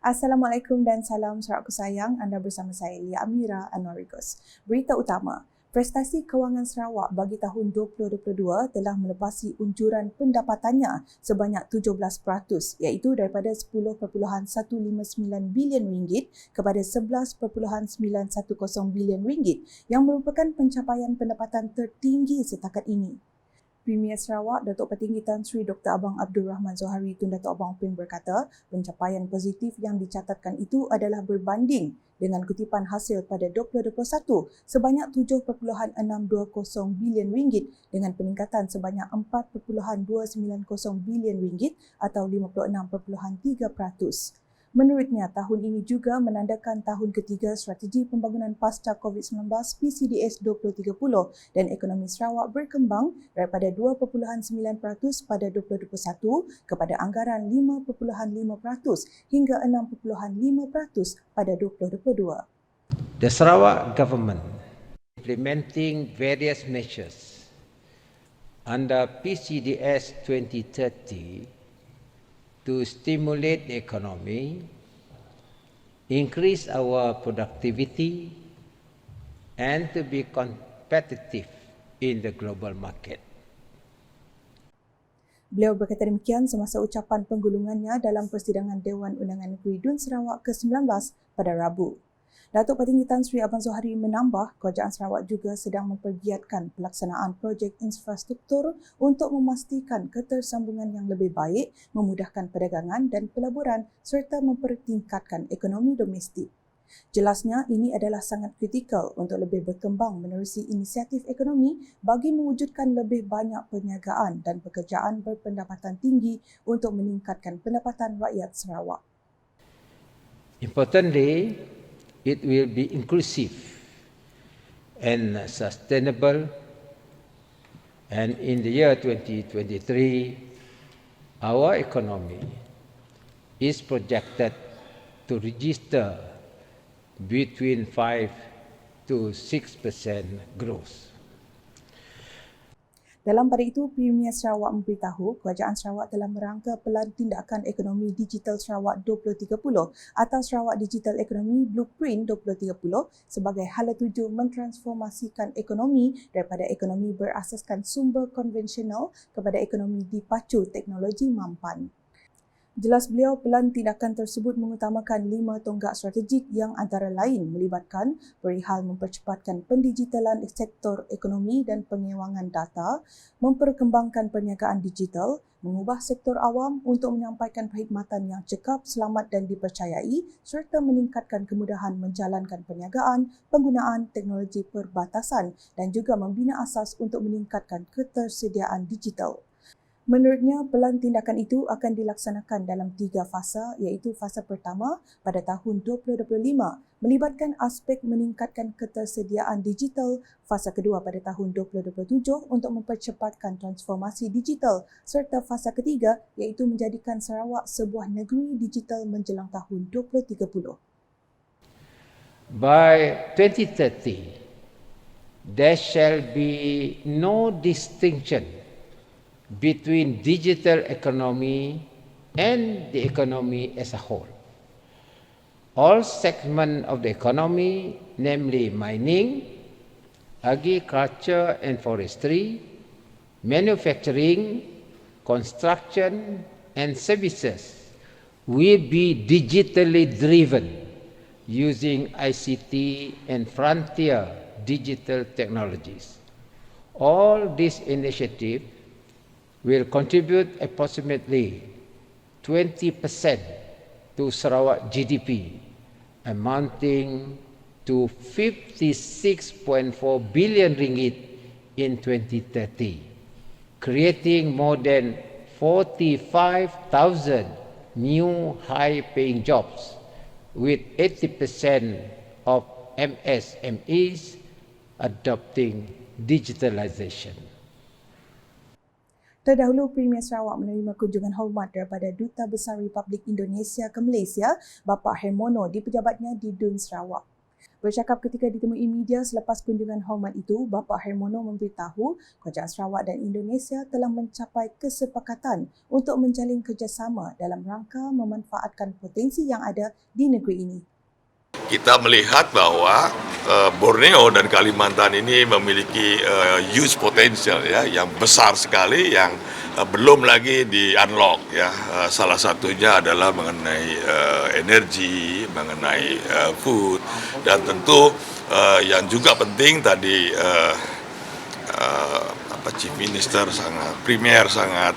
Assalamualaikum dan salam sahabatku sayang. Anda bersama saya Lia Amira Anwarigos. Berita utama, prestasi kewangan Sarawak bagi tahun 2022 telah melepasi unjuran pendapatannya sebanyak 17% iaitu daripada 10.159 bilion ringgit kepada 11.910 bilion ringgit yang merupakan pencapaian pendapatan tertinggi setakat ini. Premier Sarawak Datuk Petinggi Tan Sri Dr. Abang Abdul Rahman Zohari Tun Datuk Abang Upin berkata, pencapaian positif yang dicatatkan itu adalah berbanding dengan kutipan hasil pada 2021 sebanyak 7.620 bilion ringgit dengan peningkatan sebanyak 4.290 bilion ringgit atau 56.3%. Menurutnya, tahun ini juga menandakan tahun ketiga strategi pembangunan pasca COVID-19 PCDS 2030 dan ekonomi Sarawak berkembang daripada 2.9% pada 2021 kepada anggaran 5.5% hingga 6.5% pada 2022. The Sarawak government implementing various measures under PCDS 2030 to stimulate the economy, increase our productivity, and to be competitive in the global market. Beliau berkata demikian semasa ucapan penggulungannya dalam persidangan Dewan Undangan Negeri Dun Sarawak ke-19 pada Rabu. Datuk Petinggi Tan Sri Abang Zohari menambah, Kerajaan Sarawak juga sedang mempergiatkan pelaksanaan projek infrastruktur untuk memastikan ketersambungan yang lebih baik, memudahkan perdagangan dan pelaburan serta mempertingkatkan ekonomi domestik. Jelasnya, ini adalah sangat kritikal untuk lebih berkembang menerusi inisiatif ekonomi bagi mewujudkan lebih banyak perniagaan dan pekerjaan berpendapatan tinggi untuk meningkatkan pendapatan rakyat Sarawak. Importantly, it will be inclusive and sustainable, and in the year 2023, our economy is projected to register between 5 to 6% growth. Dalam pada itu, Premier Sarawak memberitahu Kerajaan Sarawak telah merangka Pelan Tindakan Ekonomi Digital Sarawak 2030 atau Sarawak Digital Economy Blueprint 2030 sebagai hala tuju mentransformasikan ekonomi daripada ekonomi berasaskan sumber konvensional kepada ekonomi dipacu teknologi mampan. Jelas beliau, pelan tindakan tersebut mengutamakan 5 tonggak strategik yang antara lain melibatkan perihal mempercepatkan pendigitalan sektor ekonomi dan pengewangan data, memperkembangkan perniagaan digital, mengubah sektor awam untuk menyampaikan perkhidmatan yang cekap, selamat dan dipercayai serta meningkatkan kemudahan menjalankan perniagaan, penggunaan teknologi perbatasan dan juga membina asas untuk meningkatkan ketersediaan digital. Menurutnya, pelan tindakan itu akan dilaksanakan dalam 3 fasa iaitu fasa pertama pada tahun 2025 melibatkan aspek meningkatkan ketersediaan digital, fasa kedua pada tahun 2027 untuk mempercepatkan transformasi digital serta fasa ketiga iaitu menjadikan Sarawak sebuah negeri digital menjelang tahun 2030. By 2030, there shall be no distinction between digital economy and the economy as a whole. All segments of the economy, namely mining, agriculture and forestry, manufacturing, construction and services will be digitally driven using ICT and frontier digital technologies. All these initiatives will contribute approximately 20% to Sarawak GDP, amounting to 56.4 billion ringgit in 2030, creating more than 45,000 new high-paying jobs, with 80% of MSMEs adopting digitalization. Terdahulu, Premier Sarawak menerima kunjungan hormat daripada Duta Besar Republik Indonesia ke Malaysia, Bapa Hermono, di pejabatnya di Dun Sarawak. Bercakap ketika ditemui media selepas kunjungan hormat itu, Bapa Hermono memberitahu Kerajaan Sarawak dan Indonesia telah mencapai kesepakatan untuk menjalin kerjasama dalam rangka memanfaatkan potensi yang ada di negeri ini. Kita melihat bahwa Borneo dan Kalimantan ini memiliki huge potential ya, yang besar sekali yang belum lagi di unlock ya. Salah satunya adalah mengenai energi, mengenai food, dan tentu yang juga penting tadi Chief Minister Premier sangat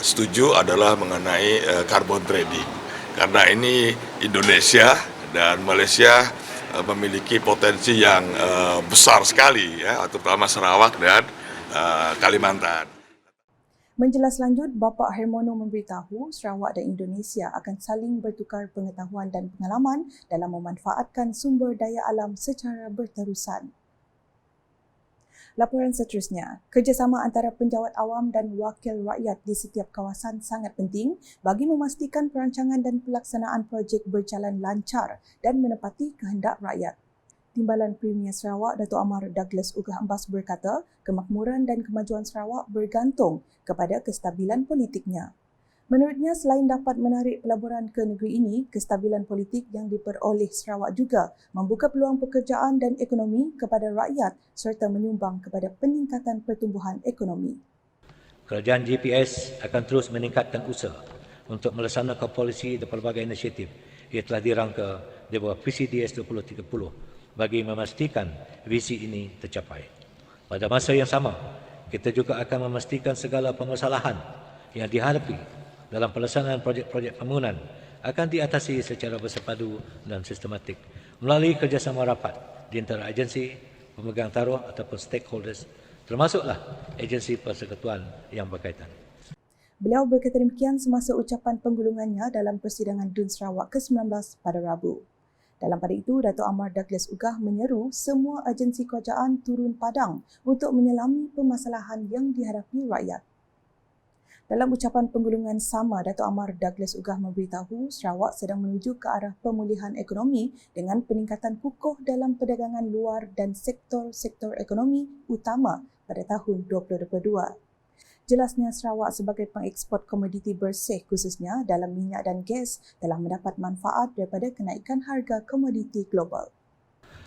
setuju adalah mengenai carbon trading, karena ini Indonesia dan Malaysia memiliki potensi yang besar sekali ya, terutama Sarawak dan Kalimantan. Menjelas lanjut, Bapa Hermono memberitahu Sarawak dan Indonesia akan saling bertukar pengetahuan dan pengalaman dalam memanfaatkan sumber daya alam secara berterusan. Laporan seterusnya, kerjasama antara penjawat awam dan wakil rakyat di setiap kawasan sangat penting bagi memastikan perancangan dan pelaksanaan projek berjalan lancar dan menepati kehendak rakyat. Timbalan Premier Sarawak, Dato' Amar Douglas Ugah Ambas berkata, kemakmuran dan kemajuan Sarawak bergantung kepada kestabilan politiknya. Menurutnya, selain dapat menarik pelaburan ke negeri ini, kestabilan politik yang diperoleh Sarawak juga membuka peluang pekerjaan dan ekonomi kepada rakyat serta menyumbang kepada peningkatan pertumbuhan ekonomi. Kerajaan GPS akan terus meningkatkan usaha untuk melaksanakan polisi dan pelbagai inisiatif yang telah dirangka di bawah PCDS 2030 bagi memastikan visi ini tercapai. Pada masa yang sama, kita juga akan memastikan segala permasalahan yang dihadapi dalam pelaksanaan projek-projek pembangunan akan diatasi secara bersepadu dan sistematik melalui kerjasama rapat di antara agensi, pemegang taruh ataupun stakeholders, termasuklah agensi persekutuan yang berkaitan. Beliau berkata demikian semasa ucapan penggulungannya dalam persidangan DUN Sarawak ke-19 pada Rabu. Dalam pada itu, Dato' Amar Douglas Ugah menyeru semua agensi kerajaan turun padang untuk menyelami permasalahan yang dihadapi rakyat. Dalam ucapan penggulungan sama, Dato' Amar Douglas Ugah memberitahu Sarawak sedang menuju ke arah pemulihan ekonomi dengan peningkatan kukuh dalam perdagangan luar dan sektor-sektor ekonomi utama pada tahun 2022. Jelasnya Sarawak sebagai pengeksport komoditi bersih khususnya dalam minyak dan gas telah mendapat manfaat daripada kenaikan harga komoditi global.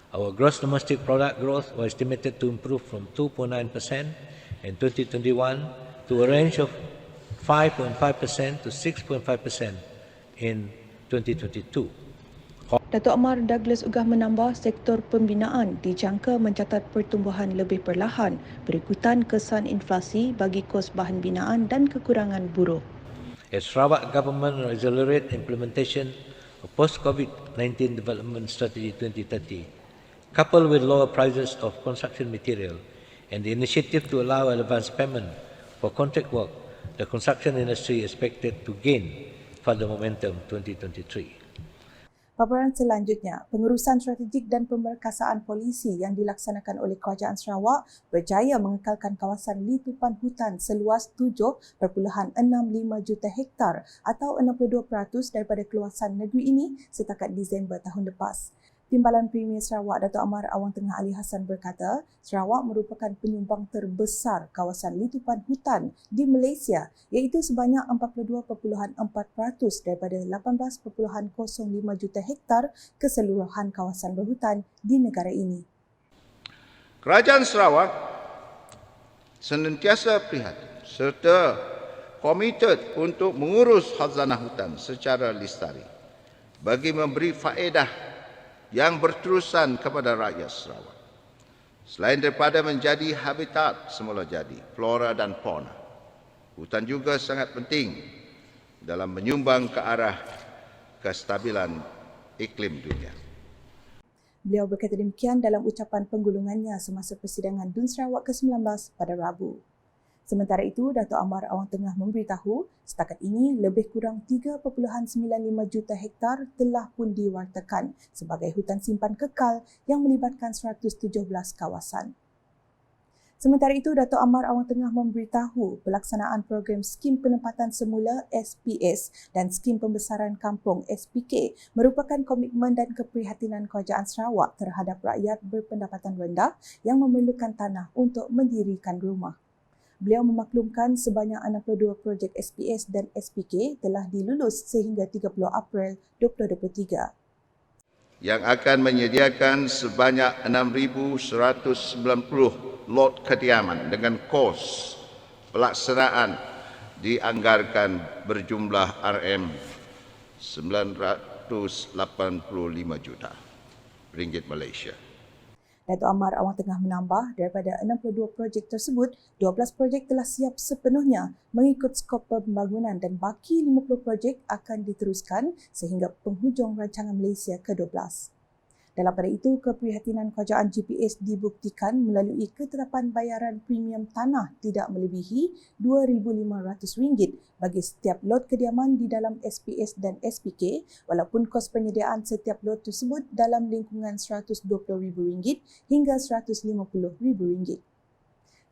Our gross domestic product growth was estimated to improve from 2.9% in 2021 to a range of 5.5% to 6.5% in 2022. Dato' Amar Douglas Ugah menambah sektor pembinaan dijangka mencatat pertumbuhan lebih perlahan berikutan kesan inflasi bagi kos bahan binaan dan kekurangan buruh. As Sarawak government will accelerate implementation of post-COVID-19 development strategy 2030, coupled with lower prices of construction material and the initiative to allow advance payment for contract work, the construction industry is expected to gain further momentum 2023. Paparan selanjutnya, pengurusan strategik dan pemerkasaan polisi yang dilaksanakan oleh Kerajaan Sarawak berjaya mengekalkan kawasan litupan hutan seluas 7.65 juta hektar atau 62% daripada keluasan negeri ini setakat Disember tahun lepas. Timbalan Premier Sarawak, Dato' Amar Awang Tengah Ali Hassan berkata, Sarawak merupakan penyumbang terbesar kawasan litupan hutan di Malaysia iaitu sebanyak 42.4% daripada 18.05 juta hektar keseluruhan kawasan berhutan di negara ini. Kerajaan Sarawak senantiasa prihatin serta komited untuk mengurus khazanah hutan secara lestari bagi memberi faedah yang berterusan kepada rakyat Sarawak. Selain daripada menjadi habitat semula jadi, flora dan fauna, hutan juga sangat penting dalam menyumbang ke arah kestabilan iklim dunia. Beliau berkata demikian dalam ucapan penggulungannya semasa persidangan DUN Sarawak ke-19 pada Rabu. Sementara itu, Dato' Amar Awang Tengah memberitahu setakat ini lebih kurang 3.95 juta hektar telah pun diwartakan sebagai hutan simpan kekal yang melibatkan 117 kawasan. Sementara itu, Dato' Amar Awang Tengah memberitahu pelaksanaan program Skim Penempatan Semula SPS dan Skim Pembesaran Kampung SPK merupakan komitmen dan keprihatinan Kerajaan Sarawak terhadap rakyat berpendapatan rendah yang memerlukan tanah untuk mendirikan rumah. Beliau memaklumkan sebanyak 62 projek SPS dan SPK telah dilulus sehingga 30 April 2023. Yang akan menyediakan sebanyak 6,190 lot kediaman dengan kos pelaksanaan dianggarkan berjumlah RM985 juta ringgit Malaysia. Dato' Amar Awang Tengah menambah, daripada 62 projek tersebut, 12 projek telah siap sepenuhnya mengikut skop pembangunan dan baki 50 projek akan diteruskan sehingga penghujung rancangan Malaysia ke-12. Dalam pada itu, keprihatinan Kerajaan GPS dibuktikan melalui ketetapan bayaran premium tanah tidak melebihi RM2,500 bagi setiap lot kediaman di dalam SPS dan SPK walaupun kos penyediaan setiap lot tersebut dalam lingkungan RM120,000 hingga RM150,000.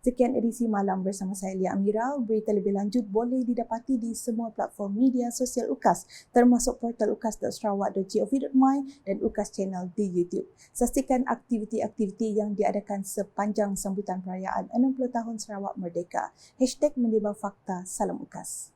Sekian edisi malam bersama saya Lia Amira. Berita lebih lanjut boleh didapati di semua platform media sosial UKAS termasuk portal ukas.sarawak.gov.my dan UKAS Channel di YouTube. Saksikan aktiviti-aktiviti yang diadakan sepanjang sambutan perayaan 60 tahun Sarawak Merdeka. #menyebar fakta, salam UKAS.